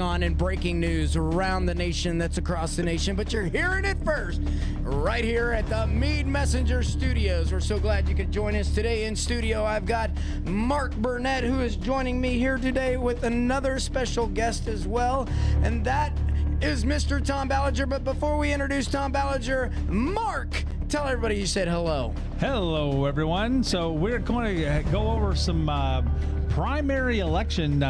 going on in breaking news around the nation that's across the nation, but you're hearing it first right here at the Meade Messenger Studios. We're so glad you could join us today in studio. I've got Mark Burnett, who is joining me here today with another special guest as well, and that is Mr. Tom Ballinger. But before we introduce Tom Ballinger, Mark, tell everybody you said hello. Hello, everyone. So we're going to go over some primary election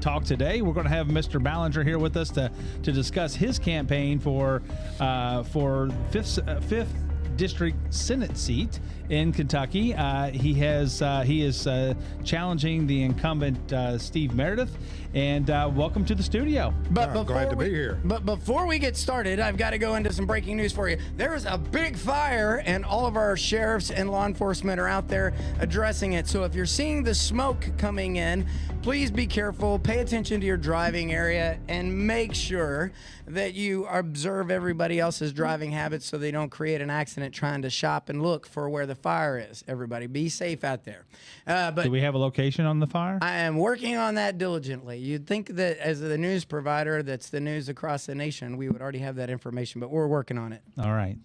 talk today. We're going to have Mr. Ballinger here with us to discuss his campaign for fifth district Senate seat in Kentucky. He is challenging the incumbent Steve Meredith. And welcome to the studio. Glad to be here. But before we get started, I've got to go into some breaking news for you. There is a big fire, and all of our sheriffs and law enforcement are out there addressing it. So if you're seeing the smoke coming in, please be careful, pay attention to your driving area, and make sure that you observe everybody else's driving habits so they don't create an accident trying to shop and look for where the fire is. Everybody, be safe out there. But do we have a location on the fire? I am working on that diligently. You'd think that as the news provider that's the news across the nation, we would already have that information, but we're working on it. All right.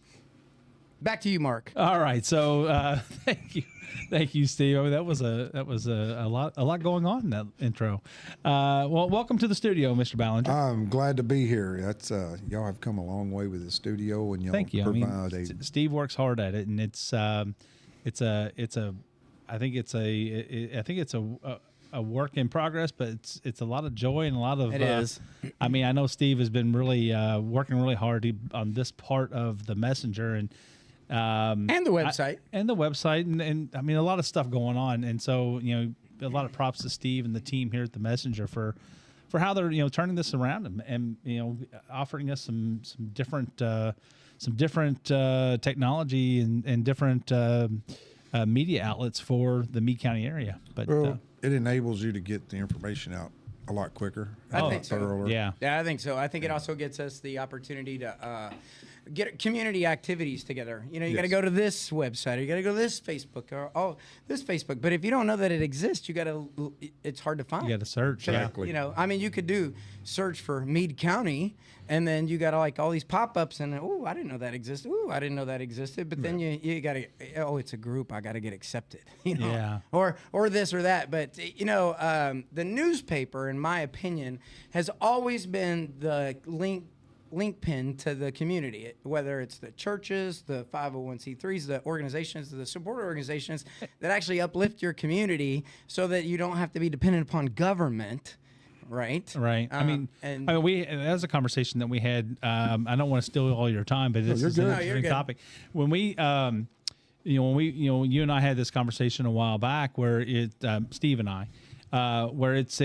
Back to you, Mark. All right. So thank you, Steve. I mean, that was a lot going on in that intro. Well, welcome to the studio, Mr. Ballinger. I'm glad to be here. That's y'all have come a long way with the studio, and y'all Thank you. provide Steve works hard at it, and I think it's a work in progress, but it's a lot of joy and a lot of. It is. I mean, I know Steve has been really working really hard on this part of the Messenger and the website and I mean a lot of stuff going on, and so a lot of props to Steve and the team here at the Messenger for how they're turning this around and offering us some different technology and different media outlets for the Meade County area. But it enables you to get the information out a lot quicker. I think so. Yeah, I think so. I think it also gets us the opportunity to get community activities together. You got to go to this website, or you got to go to this Facebook, or this Facebook. But if you don't know that it exists, it's hard to find. You got to search. Exactly. I mean, you could do search for Meade County, and then you got to all these pop-ups, and I didn't know that existed. I didn't know that existed. But then you got to, it's a group. I got to get accepted. Yeah. Or this or that. But the newspaper, in my opinion, has always been the link pin to the community, whether it's the churches, the 501c3s, the organizations, the support organizations that actually uplift your community so that you don't have to be dependent upon government. Right. I mean, that was a conversation that we had. I don't want to steal all your time, but this is an interesting topic. When we, you and I had this conversation a while back where Steve and I, where it's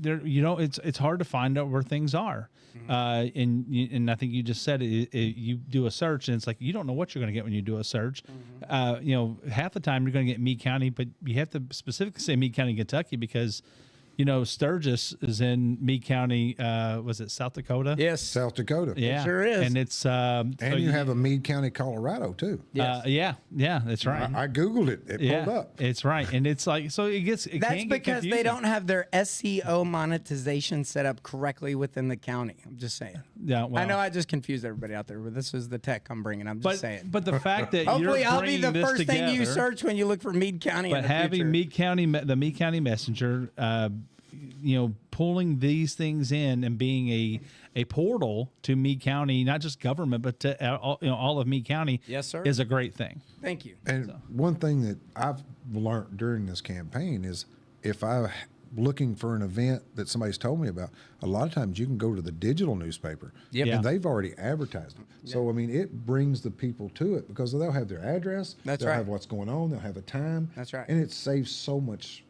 it's hard to find out where things are. And I think you just said it, you do a search and it's like you don't know what you're going to get when you do a search. Half the time you're going to get Meade County, but you have to specifically say Meade County, Kentucky, because Sturgis is in Meade County. Was it South Dakota? Yes, South Dakota. it Yeah, sure is. And it's and you have a Meade County, Colorado too. Yes. Yeah, that's right. I googled it. It pulled up. It's right, and it's like so it gets. That's because they don't have their SEO monetization set up correctly within the county. I'm just saying. Yeah, well, I know I just confused everybody out there, but this is the tech I'm bringing. I'm just saying. But the fact that hopefully you're I'll be the first together, thing you search when you look for Meade County. But in the having future. Meade County, the Meade County Messenger. Pulling these things in and being a portal to Meade County, not just government, but to all of Meade County, yes, sir, is a great thing. Thank you. And one thing that I've learned during this campaign is if I'm looking for an event that somebody's told me about, a lot of times you can go to the digital newspaper, and they've already advertised it. Yep. So, I mean, it brings the people to it because they'll have their address, they'll have what's going on, they'll have a time. That's right. And it saves so much.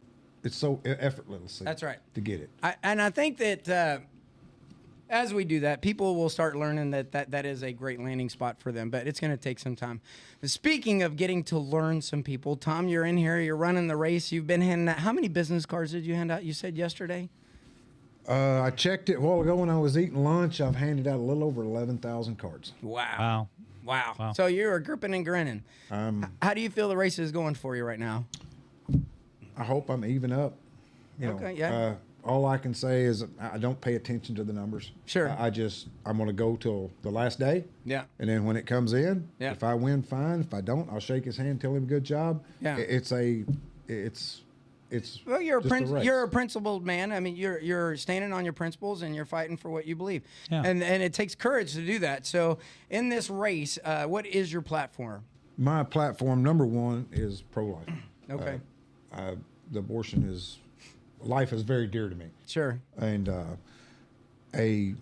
It's so effortless. That's right. To get it. I think that as we do that, people will start learning that is a great landing spot for them, but it's going to take some time. Speaking of getting to learn some people, Tom, you're in here, you're running the race. You've been handing out, how many business cards did you hand out? You said yesterday? I checked it a while ago when I was eating lunch. I've handed out a little over 11,000 cards. Wow. So you're gripping and grinning. How do you feel the race is going for you right now? I hope I'm even up. all I can say is I don't pay attention to the numbers. Sure. I'm going to go till the last day. Yeah. And then when it comes in, Yeah. if I win, fine. If I don't, I'll shake his hand, tell him good job. Yeah. It's Well, you're just a race. you're a principled man. I mean, you're standing on your principles and you're fighting for what you believe. Yeah. And it takes courage to do that. So in this race, what is your platform? My platform, number one, is pro-life. Okay. The abortion life is very dear to me. Sure. And a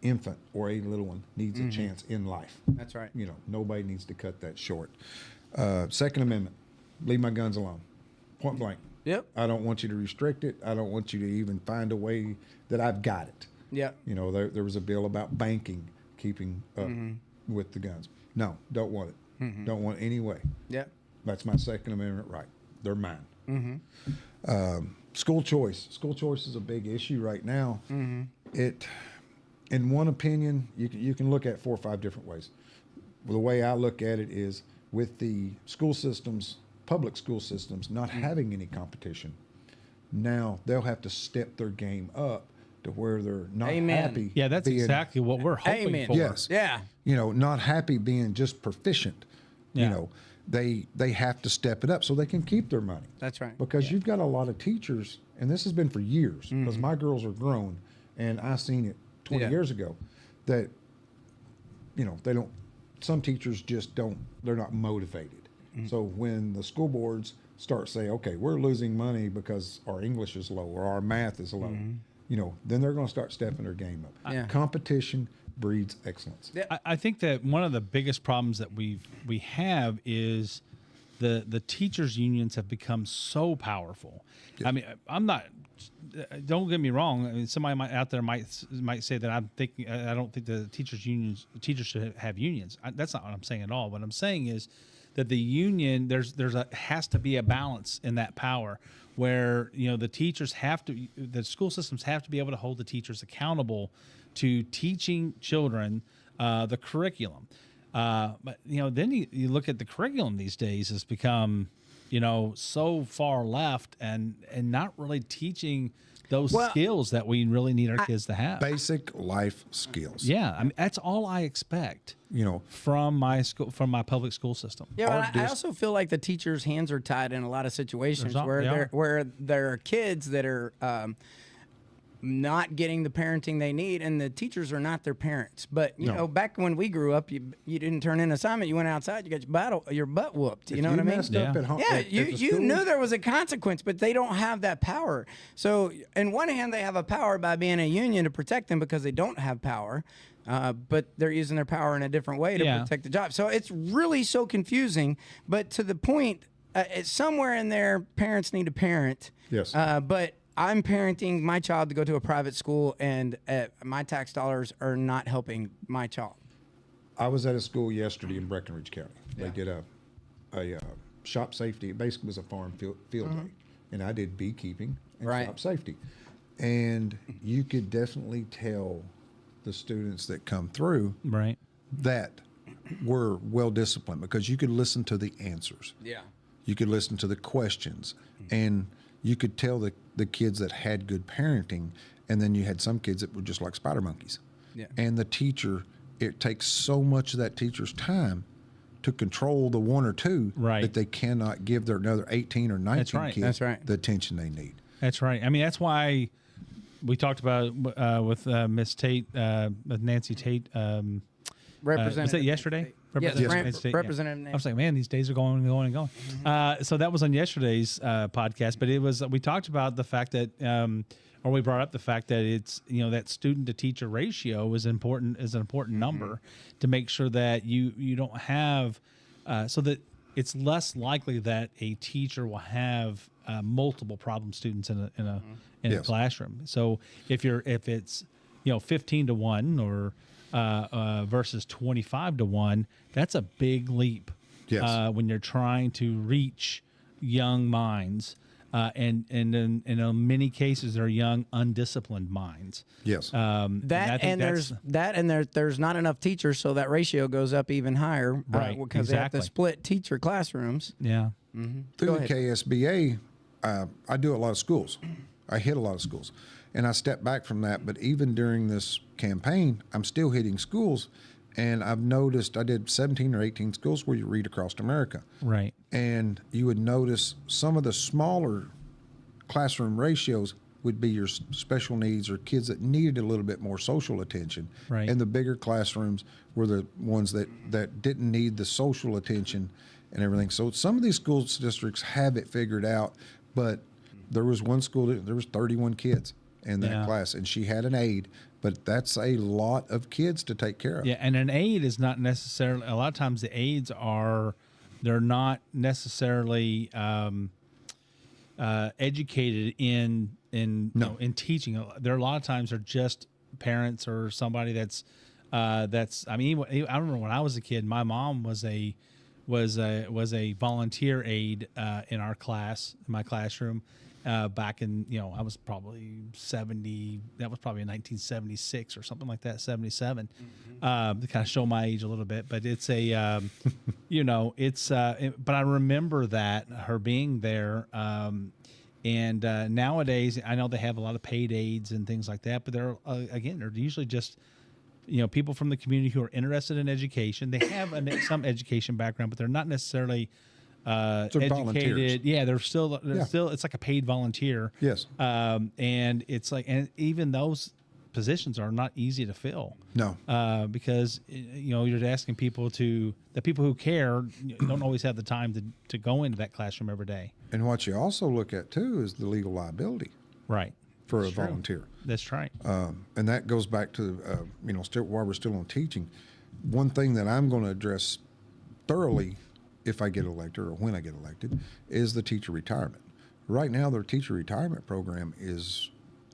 infant or a little one needs a chance in life. That's right. You know, nobody needs to cut that short. Second Amendment, leave my guns alone, point blank. Yep. I don't want you to restrict it. I don't want you to even find a way that I've got it. Yeah. You know, there was a bill about banking, keeping up with the guns. No, don't want it. Don't want any way. Yeah. That's my Second Amendment right. They're mine. School choice. School choice is a big issue right now. It, in one opinion, you can look at 4 or 5 different ways. The way I look at it is with the school systems, public school systems, not having any competition, now they'll have to step their game up to where they're not happy. Yeah, that's exactly what we're hoping for. Yes. Yeah. You know, not happy being just proficient. Yeah. You know, they have to step it up so they can keep their money. That's right. Because you've got a lot of teachers, and this has been for years, because my girls are grown, and I seen it 20 years ago, that, you know, some teachers just they're not motivated. So when the school boards start saying, okay, we're losing money because our English is low or our math is low, you know, then they're going to start stepping their game up. Yeah. Competition breeds excellence. Yeah. I think that one of the biggest problems that we have is the teachers unions have become so powerful. Yeah. I mean, I'm not. Don't get me wrong. I mean, somebody out there might say that I'm thinking. I don't think the teachers should have unions. That's not what I'm saying at all. What I'm saying is that the union has to be a balance in that power where, you know, the school systems have to be able to hold the teachers accountable to teaching children the curriculum. But, you know, then you look at the curriculum these days has become, you know, so far left and not really teaching those skills that we really need our kids to have. Basic life skills. Yeah, I mean, that's all I expect. You know, from my school, from my public school system. Yeah, but I also feel like the teachers' hands are tied in a lot of situations where there are kids that are not getting the parenting they need, and the teachers are not their parents. But you know, back when we grew up, you didn't turn in an assignment. You went outside, you got your butt whooped. You know what I mean? Messed up at home, yeah, at you knew there was a consequence, but they don't have that power. So, in one hand, they have a power by being a union to protect them because they don't have power. But they're using their power in a different way to protect the job. So it's really so confusing. But to the point, somewhere in there, parents need to parent. Yes. But I'm parenting my child to go to a private school, and my tax dollars are not helping my child. I was at a school yesterday in Breckenridge County. They did a shop safety. It basically was a farm field day. And I did beekeeping and shop safety. And you could definitely tell the students that come through that were well disciplined because you could listen to the answers. Yeah. You could listen to the questions, and you could tell the kids that had good parenting, and then you had some kids that were just like spider monkeys. Yeah. And the teacher, it takes so much of that teacher's time to control the one or two that they cannot give their another 18 or 19 kids the attention they need. That's right. I mean, that's why we talked about with Miss Tate, with Nancy Tate. Representative. Was that yesterday? Representative. I was like, man, these days are going and going and going. So that was on yesterday's podcast, but we talked about the fact that, or we brought up the fact that it's, you know, that student to teacher ratio is an important number to make sure that you don't have, so that it's less likely that a teacher will have multiple problem students in a classroom. So if it's, you know, 15 to 1 or versus 25 to 1, that's a big leap. Yes. When you're trying to reach young minds, and in many cases they're young, undisciplined minds. Yes. There's not enough teachers, so that ratio goes up even higher. Because they have to split teacher classrooms. Yeah. Through the KSBA, I do a lot of schools. I hit a lot of schools. And I stepped back from that. But even during this campaign, I'm still hitting schools. And I've noticed I did 17 or 18 schools where you read across America. Right. And you would notice some of the smaller classroom ratios would be your special needs or kids that needed a little bit more social attention. Right. And the bigger classrooms were the ones that didn't need the social attention and everything. So some of these school districts have it figured out, but there was one school that there was 31 kids in that class, and she had an aide, but that's a lot of kids to take care of. Yeah, and an aide is not necessarily, a lot of times the aides they're not necessarily educated in you know, in teaching. There are a lot of times they're just parents or somebody that's I mean, I remember when I was a kid, my mom was a volunteer aide in our class, in my classroom, back in, you know, I was probably 70, that was probably in 1976 or something like that, 77, to kind of show my age a little bit, but it's a, you know, but I remember that, her being there, and nowadays, I know they have a lot of paid aides and things like that, but they're, again, they're usually just, you know, people from the community who are interested in education. They have some education background, but they're not necessarily educated. Volunteers. Yeah, they're still, it's like a paid volunteer. Yes. And it's like, and even those positions are not easy to fill. No. Because, you know, you're asking people the people who care don't always have the time to go into that classroom every day. And what you also look at too is the legal liability. Right. For a volunteer. That's right. And that goes back to, you know, still while we're still on teaching, one thing that I'm going to address thoroughly if I get elected or when I get elected is the teacher retirement. Right now, their teacher retirement program is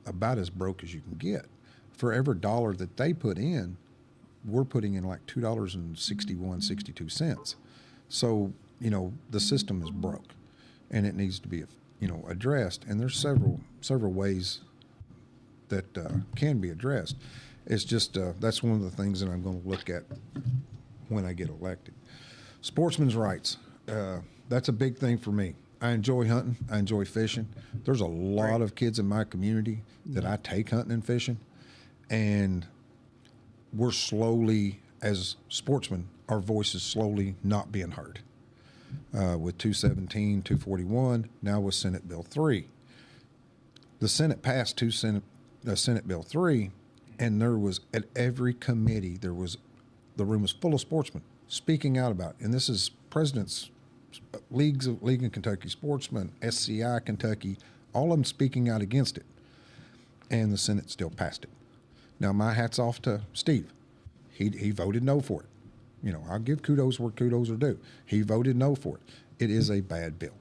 about as broke as you can get. For every dollar that they put in, we're putting in like $2.61, 62 cents. So, you know, the system is broke and it needs to be, you know, addressed. And there's several ways that can be addressed. It's just that's one of the things that I'm going to look at when I get elected. Sportsmen's rights, that's a big thing for me. I enjoy hunting. I enjoy fishing. There's a lot of kids in my community that I take hunting and fishing, and we're slowly, as sportsmen, our voice is slowly not being heard. With 217, 241, now with Senate Bill 3. The Senate passed Senate Bill 3, and there was, at every committee, the room was full of sportsmen speaking out about it. And this is presidents, League in Kentucky, sportsmen, SCI Kentucky, all of them speaking out against it. And the Senate still passed it. Now, my hat's off to Steve. He voted no for it. You know, I'll give kudos where kudos are due. He voted no for it. It is a bad bill.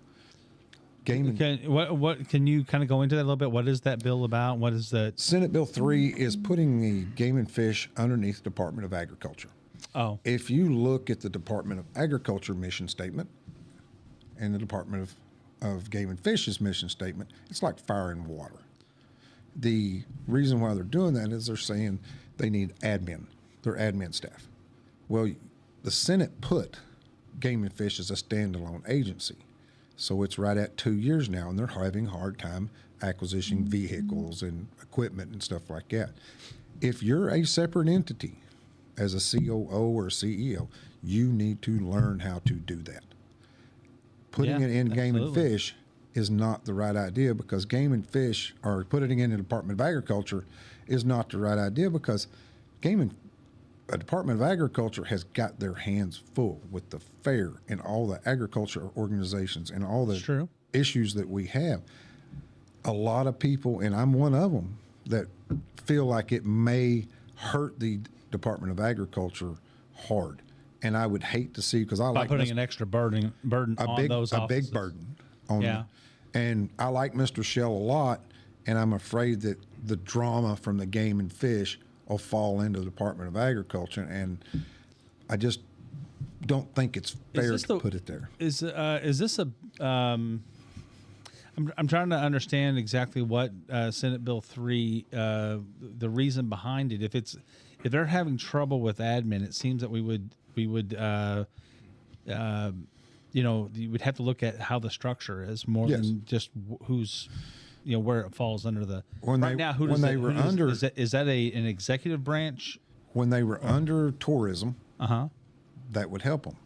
What can you kind of go into that a little bit? What is that bill about? What is that? Senate Bill 3 is putting the game and fish underneath the Department of Agriculture. Oh. If you look at the Department of Agriculture mission statement and the Department of Game and Fish's mission statement, it's like fire and water. The reason why they're doing that is they're saying they need admin, their admin staff. Well, the Senate put Game and Fish as a standalone agency. So it's right at 2 years now, and they're having a hard time acquisition vehicles and equipment and stuff like that. If you're a separate entity, as a COO or a CEO, you need to learn how to do that. Putting it in Game and Fish is not the right idea, because Game and Fish, or putting it in the Department of Agriculture, is not the right idea, because Department of Agriculture has got their hands full with the fair and all the agriculture organizations and all the issues that we have. A lot of people, and I'm one of them, that feel like it may hurt the Department of Agriculture hard. And I would hate to see, because I like putting an extra burden on those offices. A big burden on them. And I like Mr. Shell a lot, and I'm afraid that the drama from the Game and Fish will fall into the Department of Agriculture, and I just don't think it's fair to put it there. Is this a? I'm trying to understand exactly what Senate Bill 3, the reason behind it. If they're having trouble with admin, it seems that we would you know, you would have to look at how the structure is more than just who's where it falls under the When right they- now. when they were under- is that an executive branch? When they were under tourism, Uh-huh. that would help them.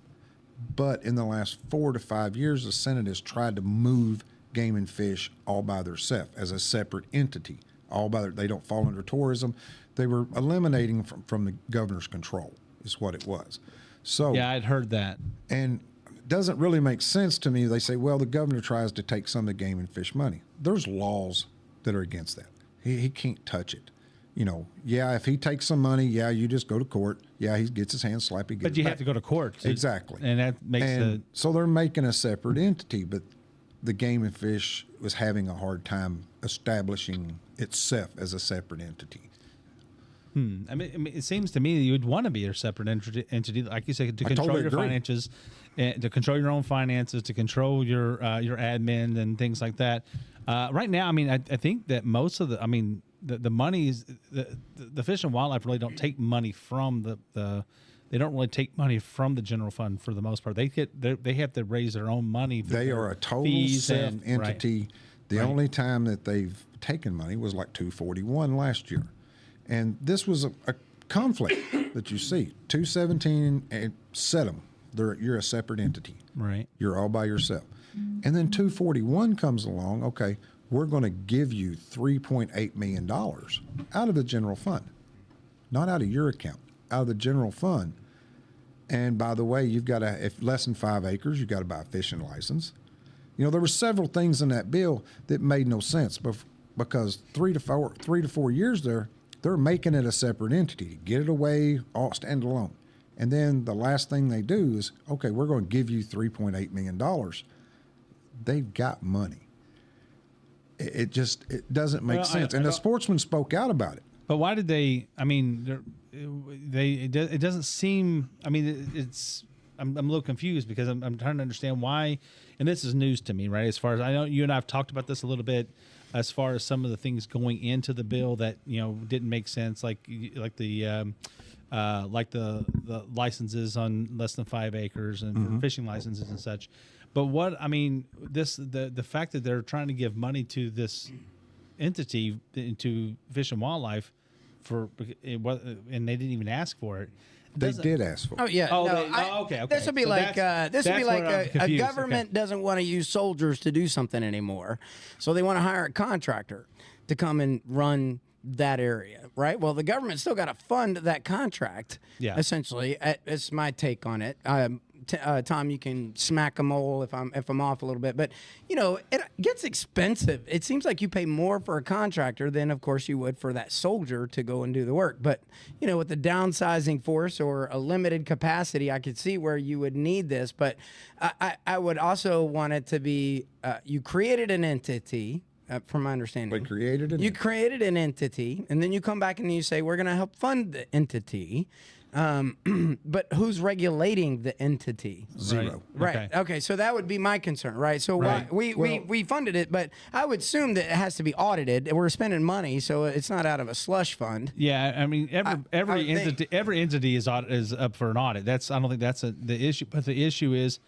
But in the last 4 to 5 years, the Senate has tried to move game and fish all by themselves as a separate entity. They don't fall under tourism. They were eliminating from the governor's control is what it was. So Yeah, I'd heard that. and it doesn't really make sense to me. They say, well, the governor tries to take some of the game and fish money. There's laws that are against that. He can't touch it. If he takes some money, you just go to court. Yeah, he gets his hands slapped. But you have to go to court. Exactly. And that makes so they're making a separate entity, but the game and fish was having a hard time establishing itself as a separate entity. I mean, it seems to me that you would want to be a separate entity, like you said, to control totally your agree. finances, to control your own finances, to control your admin and things like that. Right now, I mean, I think that most of the money is the Fish and Wildlife really don't take money from they don't really take money from the general fund for the most part. They have to raise their own money. They are a total self-entity. The only time that they've taken money was like 241 last year. And this was a conflict that you see. 217 set them. You're a separate entity. Right. You're all by yourself. And then 241 comes along. Okay, we're going to give you $3.8 million out of the general fund, not out of your account, out of the general fund. And by the way, you've got if less than 5 acres, you've got to buy a fishing license. There were several things in that bill that made no sense, because 3 to 4 years they're making it a separate entity, get it away, all stand alone. And then the last thing they do is, okay, we're going to give you $3.8 million. They've got money. It doesn't make sense. And the sportsman spoke out about it. But why did they? I mean, it doesn't seem. I mean, I'm a little confused because I'm trying to understand why. And this is news to me, right? As far as I know, you and I have talked about this a little bit. As far as some of the things going into the bill that didn't make sense, like the licenses on less than 5 acres and fishing licenses and such. But the fact that they're trying to give money to this entity, to Fish and Wildlife, and they didn't even ask for it. They did ask for it. Oh yeah. Okay. This would be a government doesn't want to use soldiers to do something anymore, so they want to hire a contractor to come and run that area, right? Well, the government still got to fund that contract. Yeah. Essentially, it's my take on it. Tom, you can smack a mole if I'm off a little bit, but it gets expensive. It seems like you pay more for a contractor than, of course, you would for that soldier to go and do the work. But with the downsizing force or a limited capacity, I could see where you would need this. But I would also want it to be you created an entity. From my understanding, you created an entity, and then you come back and you say we're going to help fund the entity. But who's regulating the entity? Zero. Right. Okay. So that would be my concern, right? So we funded it, but I would assume that it has to be audited. We're spending money, so it's not out of a slush fund. Yeah, I mean every entity is up for an audit. I don't think that's the issue. But the issue is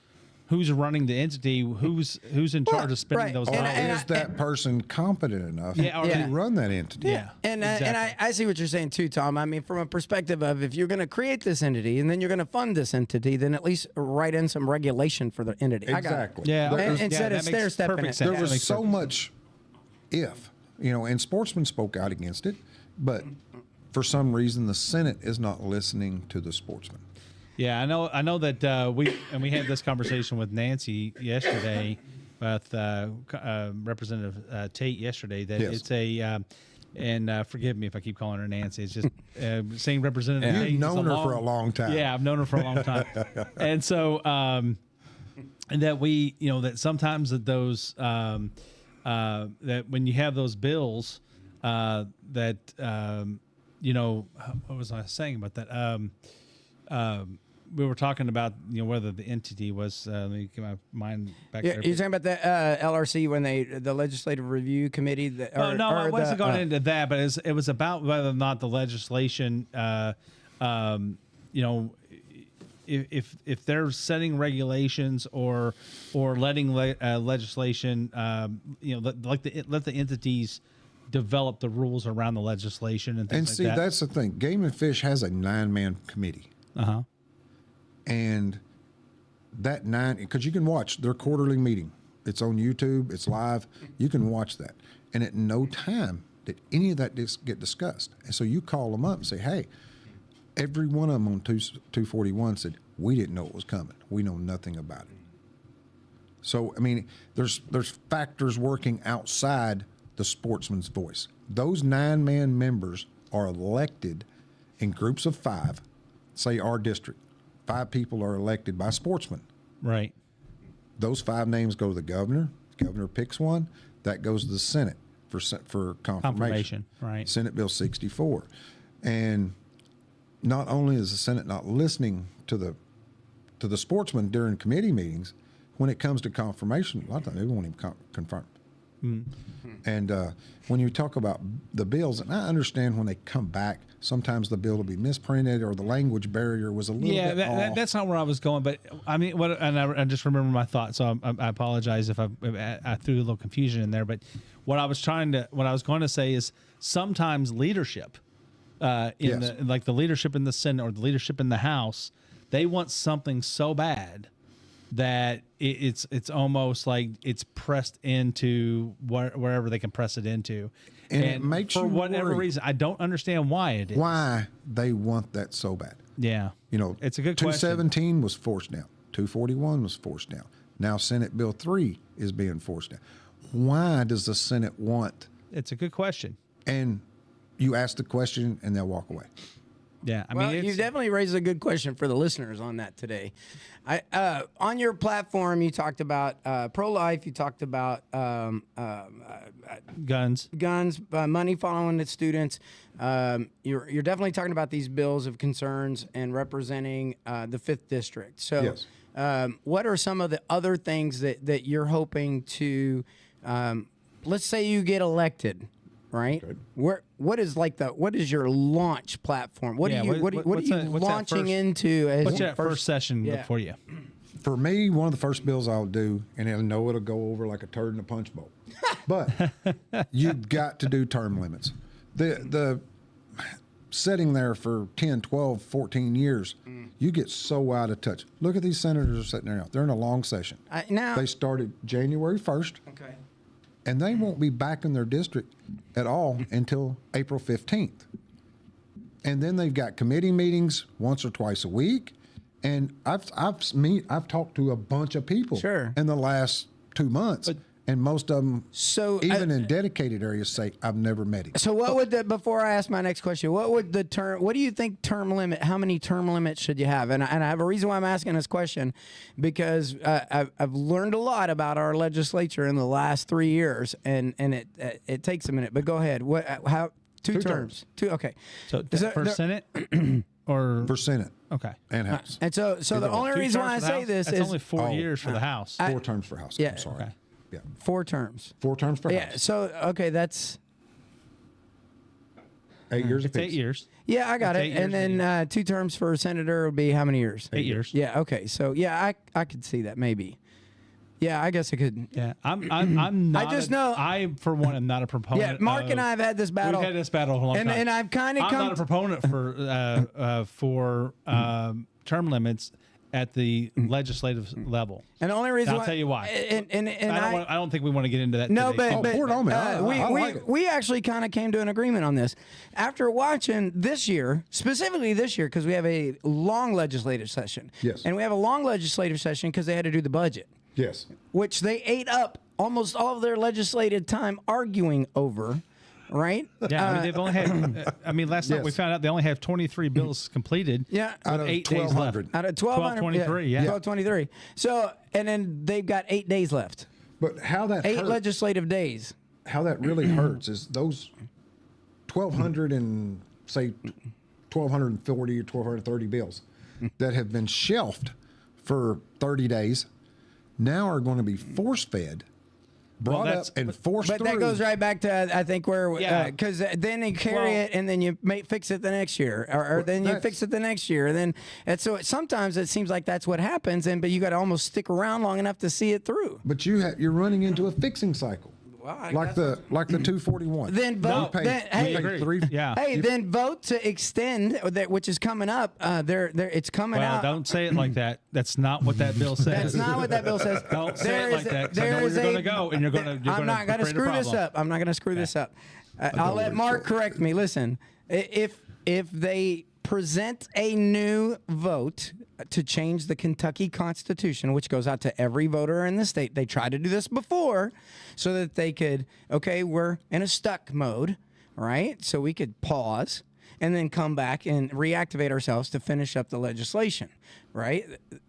who's running the entity, who's in charge of spending those dollars. Is that person competent enough to run that entity? Yeah. And exactly. I see what you're saying too, Tom. I mean, from a perspective of if you're going to create this entity and then you're going to fund this entity, then at least write in some regulation for the entity. Exactly. Instead of stair stepping it. There was so much and sportsmen spoke out against it, but for some reason the Senate is not listening to the sportsmen. Yeah, I know that we had this conversation with Nancy yesterday, with Representative Tate yesterday. That yes. It's and forgive me if I keep calling her Nancy. It's just saying Representative Tate. You've known her for a long time. Yeah, I've known her for a long time, and so and that we that sometimes that those that when you have those bills that what was I saying about that? We were talking about whether the entity was. Let me get my mind back. Yeah, there. you're talking about the LRC when the Legislative Review Committee. I wasn't going into that, but it was about whether or not the legislation, if they're setting regulations or letting legislation, let the entities develop the rules around the legislation and things And like see, that. that's the thing. Game and Fish has a 9-man committee. And that because you can watch their quarterly meeting. It's on YouTube. It's live. You can watch that. And at no time did any of that get discussed. And so you call them up and say, hey, every one of them on 241 said, we didn't know it was coming. We know nothing about it. So, I mean, there's factors working outside the sportsman's voice. Those 9-man members are elected in groups of 5, say our district. 5 people are elected by sportsmen. Right. Those 5 names go to the governor. The governor picks one. That goes to the Senate for confirmation. Right. Senate Bill 64. And not only is the Senate not listening to the sportsmen during committee meetings, when it comes to confirmation, a lot of times they won't even confirm. And when you talk about the bills, and I understand when they come back, sometimes the bill will be misprinted or the language barrier was a little bit off. That's not where I was going. But I mean, I just remember my thought, so I apologize if I threw a little confusion in there. But what I was going to say is sometimes leadership, the leadership in the Senate or the leadership in the House, they want something so bad that it's almost like it's pressed into wherever they can press it into. And it makes for you whatever worry reason, I don't understand why it is. why they want that so bad. Yeah. It's a good question. 217 was forced down. 241 was forced down. Now Senate Bill 3 is being forced down. Why does the Senate want? It's a good question. And you ask the question and they'll walk away. Yeah, You definitely raised a good question for the listeners on that today. On your platform, you talked about pro-life. You talked about guns, money following the students. You're definitely talking about these bills of concerns and representing the 5th district. So, yes. What are some of the other things that you're hoping to? Let's say you get elected. Right? Okay. What is your launch platform? What are you launching into as what's that first session look for you? For me, one of the first bills I'll do, and I know it'll go over like a turd in a punch bowl, but you've got to do term limits. The sitting there for 10, 12, 14 years, you get so out of touch. Look at these senators sitting there now. They're in a long session. They started January 1st. Okay. And they won't be back in their district at all until April 15th. And then they've got committee meetings once or twice a week. And I've talked to a bunch of people in the last 2 months. And most of them, even in dedicated areas, say, I've never met him. So what would before I ask my next question, what do you think term limit, how many term limits should you have? And I have a reason why I'm asking this question, because I've learned a lot about our legislature in the last 3 years, and it takes a minute, but go ahead. Two terms. Okay. So for Senate or? For Senate. Okay. And House. And so the only reason why I say this is only 4 years for the House. 4 terms for House. I'm sorry. Okay. Yeah. 4 terms. 4 terms for House. Yeah. So, okay, that's 8 years It's apiece. 8 years. Yeah, I got it. And then 2 terms for senator would be how many years? 8 years. Yeah. Okay. So yeah, I could see that maybe. Yeah, I guess I could. Yeah, I'm not. I just know. I, for one, am not a proponent. Yeah, Mark and I have had this battle. We've had this battle a long time. And I've kind of I'm not a proponent for term limits at the legislative level. And the only reason I'll tell you why. And I don't think we want to get into that. No, today. but we actually kind of came to an agreement on this after watching this year, specifically this year, because we have a long legislative session. Yes. And we have a long legislative session because they had to do the budget. Yes. Which they ate up almost all of their legislative time arguing over. Right? Yeah, I mean, they've only had. I mean, last night we found out they only have 23 bills completed. Yeah, out of 8 days left. Out of 1223. Yeah, 1223. So, and then they've got 8 days left. But how that 8 legislative days. How that really hurts is those 1,200 and say 1,240 or 1,230 bills that have been shelved for 30 days now are going to be force fed brought up and forced But through. that goes right back to, I think, where, because then you carry it and then you fix it the next year, or then you fix it the next year. And so sometimes it seems like that's what happens, but you got to almost stick around long enough to see it through. But you're running into a fixing cycle. Well, like the 241. Then vote. Then vote to extend that, which is coming up. It's coming out. Don't say it like that. That's not what that bill says. That's not what that bill says. Don't say it like that. I know where you're going to go, and you're going to. I'm not going to screw this up. I'm not going to screw this up. I'll let Mark correct me. Listen, if they present a new vote to change the Kentucky Constitution, which goes out to every voter in the state. They tried to do this before so that they could, we're in a stuck mode, right? So we could pause and then come back and reactivate ourselves to finish up the legislation, right?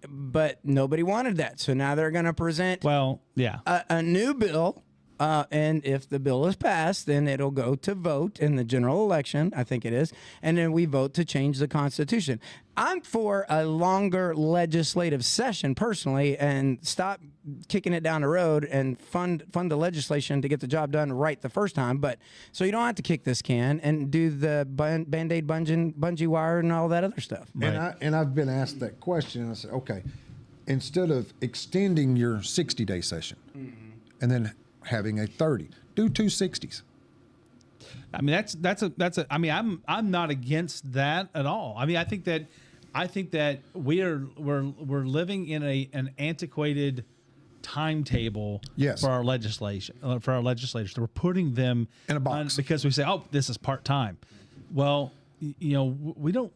But nobody wanted that. So now they're going to present a new bill. And if the bill is passed, then it'll go to vote in the general election, I think it is, and then we vote to change the Constitution. I'm for a longer legislative session personally, and stop kicking it down the road and fund the legislation to get the job done right the first time. But so you don't have to kick this can and do the Band-Aid bungee wire and all that other stuff. Right. And I've been asked that question, and I said, okay, instead of extending your 60-day session and then having a 30, do 260s. I mean, I mean, I'm not against that at all. I mean, I think that we're living in an antiquated timetable for our legislation, for our legislators. We're putting them in a box because we say, oh, this is part-time. Well, I don't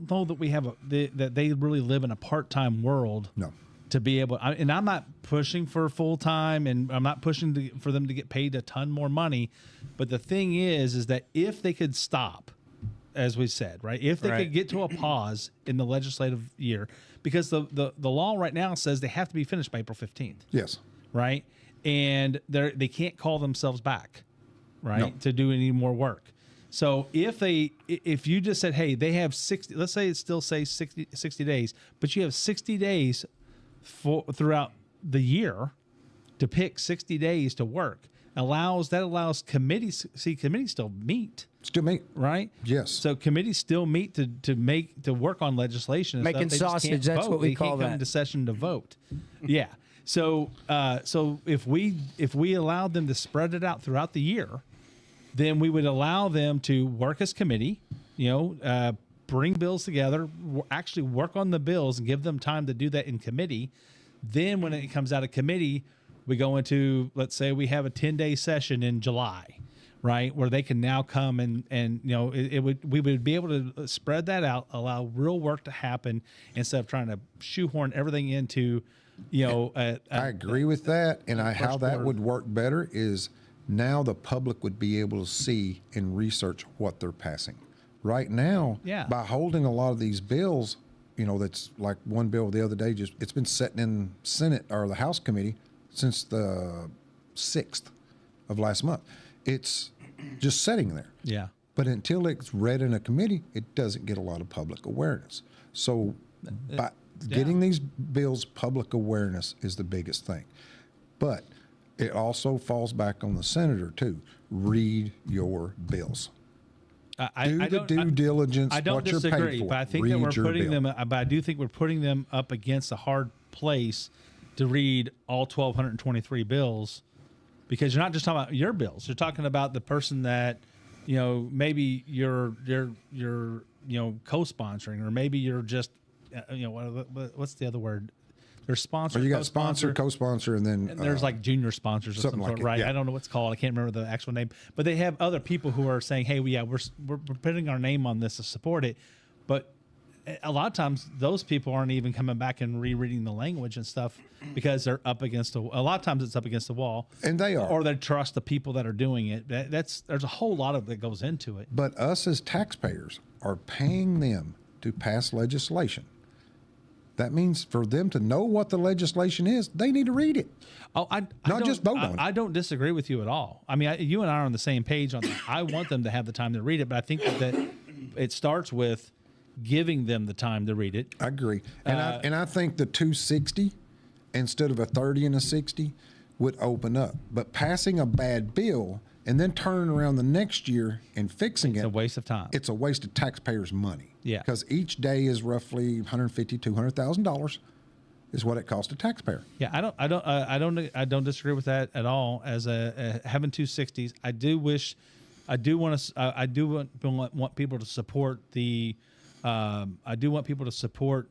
know that we have that they really live in a part-time world. No. To be able, and I'm not pushing for full time, and I'm not pushing for them to get paid a ton more money. But the thing is that if they could stop, as we said, right, if they could get to a pause in the legislative year, because the law right now says they have to be finished by April 15th. Yes. Right, and they can't call themselves back, right, to do any more work. So if you just said, hey, they have 60, let's say it still says 60 days, but you have 60 days throughout the year to pick 60 days to work allows committees. See, committees still meet, right? Yes. So committees still meet to work on legislation and making sausage. That's what we call that. They come into session to vote. Yeah. So if we allowed them to spread it out throughout the year, then we would allow them to work as committee. Bring bills together, actually work on the bills and give them time to do that in committee. Then when it comes out of committee, we go into, let's say we have a 10-day session in July, right, where they can now come and we would be able to spread that out, allow real work to happen instead of trying to shoehorn everything into, I agree with that. And how that would work better is now the public would be able to see and research what they're passing. Right now, by holding a lot of these bills, that's like one bill the other day, it's been sitting in Senate or the House committee since the 6th of last month. It's just sitting there. Yeah. But until it's read in a committee, it doesn't get a lot of public awareness. So by getting these bills public awareness is the biggest thing. But it also falls back on the senator, too. Read your bills. Do the due diligence. I don't what disagree, you're paid for. But I think read that we're your putting bill. them. But I do think we're putting them up against a hard place to read all 1,223 bills, because you're not just talking about your bills. You're talking about the person that, maybe you're co-sponsoring, or maybe you're just, what's the other word? There's sponsor. Or you got sponsor, co-sponsor, and then there's like junior sponsors or something like it, right? Yeah. I don't know what's called. I can't remember the actual name. But they have other people who are saying, "Hey, we're putting our name on this to support it." But a lot of times, those people aren't even coming back and rereading the language and stuff because they're up against a lot of times it's up against the wall, and they are, or they trust the people that are doing it. There's a whole lot of that goes into it. But us as taxpayers are paying them to pass legislation. That means for them to know what the legislation is, they need to read it. Oh, not just vote on it. I don't disagree with you at all. I mean, you and I are on the same page on that. I want them to have the time to read it, but I think that it starts with giving them the time to read it. I agree, and I think the 260 instead of a 30 and a 60 would open up. But passing a bad bill and then turning around the next year and fixing It's it, a waste of time. it's a waste of taxpayers' money. Yeah. Because each day is roughly $150,000, $200,000 is what it costs a taxpayer. Yeah, I don't disagree with that at all. As having 260s, I do want people to support the. I do want people to support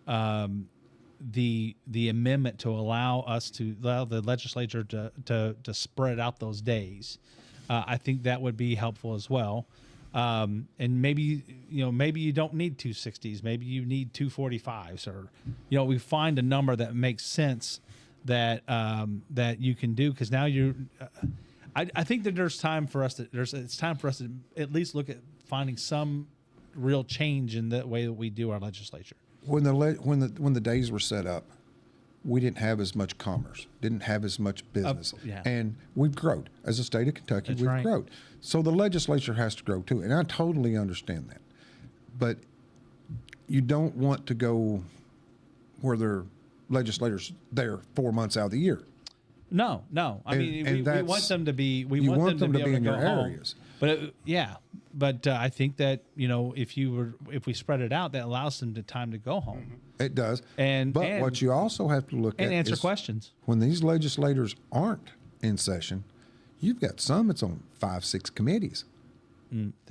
the amendment to allow the legislature to spread out those days. I think that would be helpful as well. And maybe you don't need 260s. Maybe you need 245s, or we find a number that makes sense that you can do, because now I think that it's time for us to at least look at finding some real change in the way that we do our legislature. When the days were set up, we didn't have as much commerce, didn't have as much business, and we've grown as a state of Kentucky. That's we've right. grown, so the legislature has to grow too, and I totally understand that. But you don't want to go where their legislators there 4 months out of the year. No. I mean, we want them to be. We want them to be in your home. areas. But I think that if we spread it out, that allows them the time to go home. It does. And what you also have to look at and answer is questions. When these legislators aren't in session, you've got some that's on 5-6 committees.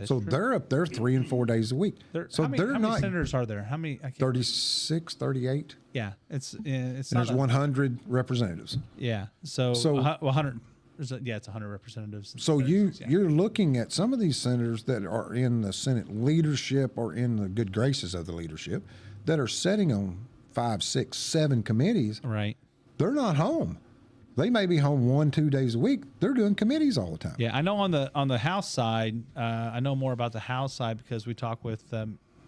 So true. they're up there 3 and 4 days a week. How many senators are there? How many? 36, 38. Yeah, it's And there's 100 representatives. Yeah, so 100. It's 100 representatives. So you're looking at some of these senators that are in the Senate leadership or in the good graces of the leadership that are sitting on 5, 6, 7 committees. Right. They're not home. They may be home 1-2 days a week. They're doing committees all the time. Yeah, I know on the House side, I know more about the House side because we talk with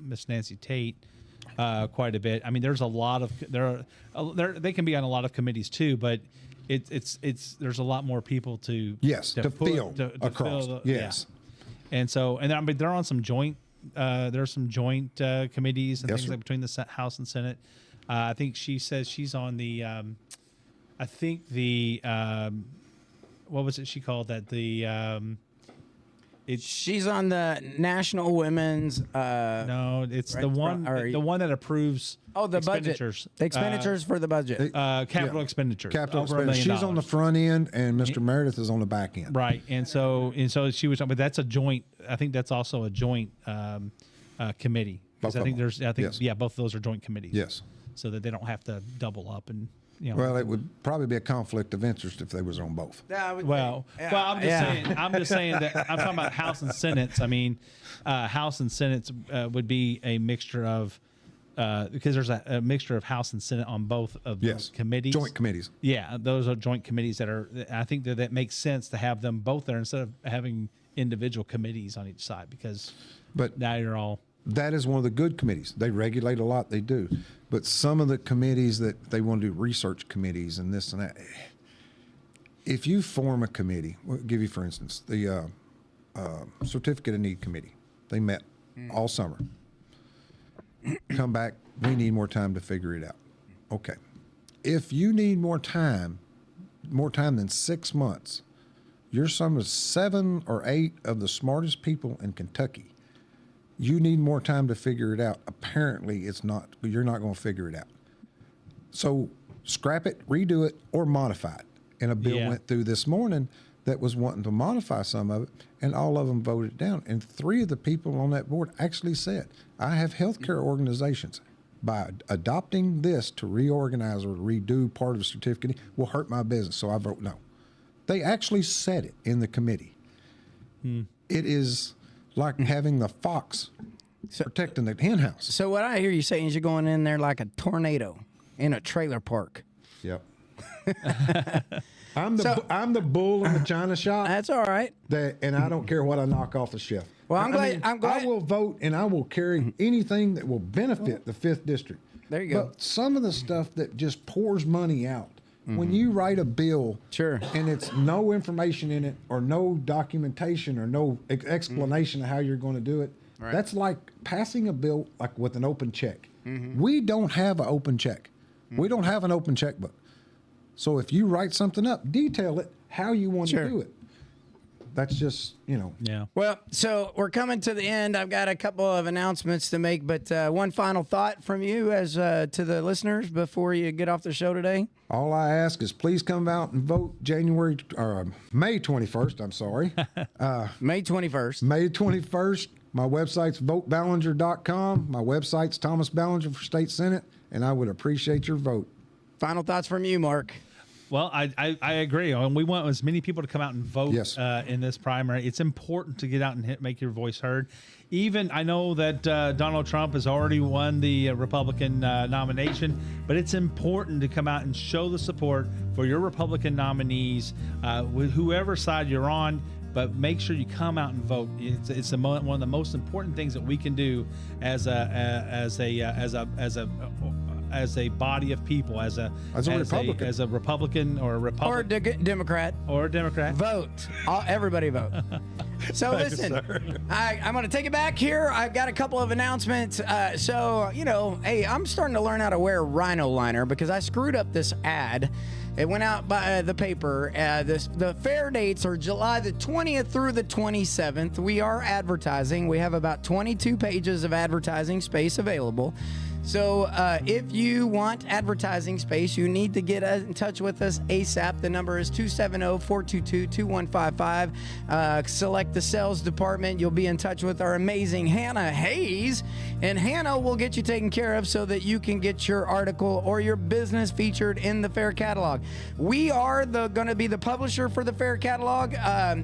Miss Nancy Tate quite a bit. I mean, there's a lot of they can be on a lot of committees too, but there's a lot more people to fill across. Yes, yeah. And I mean they're on some joint. There's some joint committees and things like between the House and Senate. I think she says she's on the. I think the what was it she called that she's on the National Women's. No, it's the one that approves. The expenditures. Budget. The expenditures for the budget. Capital expenditures. Capital expenditures. She's on the front end, and Mr. Meredith is on the back end. Right, and so she was. But that's a joint. I think that's also a joint committee. Both I of think them. there's. Yes. Both of those are joint committees. Yes. So that they don't have to double up and. Well, it would probably be a conflict of interest if they was on both. Well, I'm just saying that I'm talking about House and Senates. I mean, House and Senates would be a mixture of because there's a mixture of House and Senate on both of those committees. Joint committees. Yeah, those are joint committees that are. I think that makes sense to have them both there instead of having individual committees on each side because. But now you're all. That is one of the good committees. They regulate a lot. They do. But some of the committees that they want to do research committees and this and that. If you form a committee, we'll give you, for instance, the Certificate of Need Committee. They met all summer. Come back. We need more time to figure it out. Okay. If you need more time than 6 months, you're some of 7 or 8 of the smartest people in Kentucky. You need more time to figure it out. Apparently, you're not going to figure it out. So scrap it, redo it, or modify it. And a bill went through this morning that was wanting to modify some of it, and all of them voted it down. And 3 of the people on that board actually said, I have healthcare organizations. By adopting this to reorganize or redo part of the certificate will hurt my business, so I vote no. They actually said it in the committee. It is like having the fox protecting the hen house. So what I hear you saying is you're going in there like a tornado in a trailer park. Yep. I'm the bull in the china shop. That's all right. And I don't care what I knock off the shelf. Well, I'm glad. I will vote and I will carry anything that will benefit the 5th district. There you go. But some of the stuff that just pours money out. When you write a bill, and it's no information in it, or no documentation, or no explanation of how you're going to do it, that's like passing a bill like with an open check. We don't have an open check. We don't have an open checkbook. So if you write something up, detail it how you want Sure. to do it. That's just, Yeah. Well, so we're coming to the end. I've got a couple of announcements to make, but one final thought from you as to the listeners before you get off the show today. all I ask is please come out and vote May 21st. I'm sorry. May 21st. May 21st. My website's voteballinger.com. My website's Thomas Ballinger for State Senate, and I would appreciate your vote. Final thoughts from you, Mark. Well, I agree. And we want as many people to come out and vote Yes. In this primary. It's important to get out and make your voice heard. Even I know that Donald Trump has already won the Republican nomination, but it's important to come out and show the support for your Republican nominees, with whoever side you're on. But make sure you come out and vote. It's one of the most important things that we can do as a body of people, as a Republican or a Republican Democrat. or a Democrat. Vote. Everybody vote. So listen, I'm going to take it back here. I've got a couple of announcements. Hey, I'm starting to learn how to wear rhino liner because I screwed up this ad. It went out by the paper. The fair dates are July the 20th through the 27th. We are advertising. We have about 22 pages of advertising space available. So if you want advertising space, you need to get in touch with us ASAP. The number is 270-422-2155. Select the sales department. You'll be in touch with our amazing Hannah Hayes, and Hannah will get you taken care of so that you can get your article or your business featured in the Fair Catalog. We are going to be the publisher for the Fair Catalog.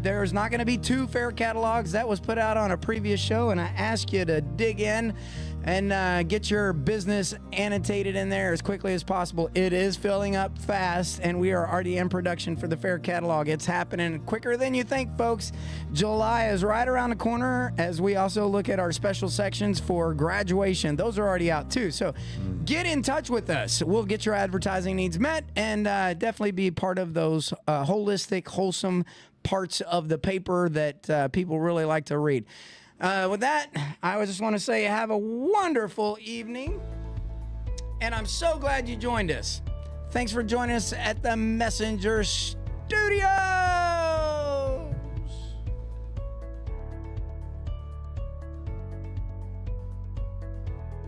There's not going to be 2 Fair Catalogs. That was put out on a previous show, and I ask you to dig in and get your business annotated in there as quickly as possible. It is filling up fast, and we are already in production for the Fair Catalog. It's happening quicker than you think, folks. July is right around the corner as we also look at our special sections for graduation. Those are already out too. So get in touch with us. We'll get your advertising needs met and definitely be part of those holistic, wholesome parts of the paper that people really like to read. With that, I just want to say have a wonderful evening, and I'm so glad you joined us. Thanks for joining us at the Messenger Studio.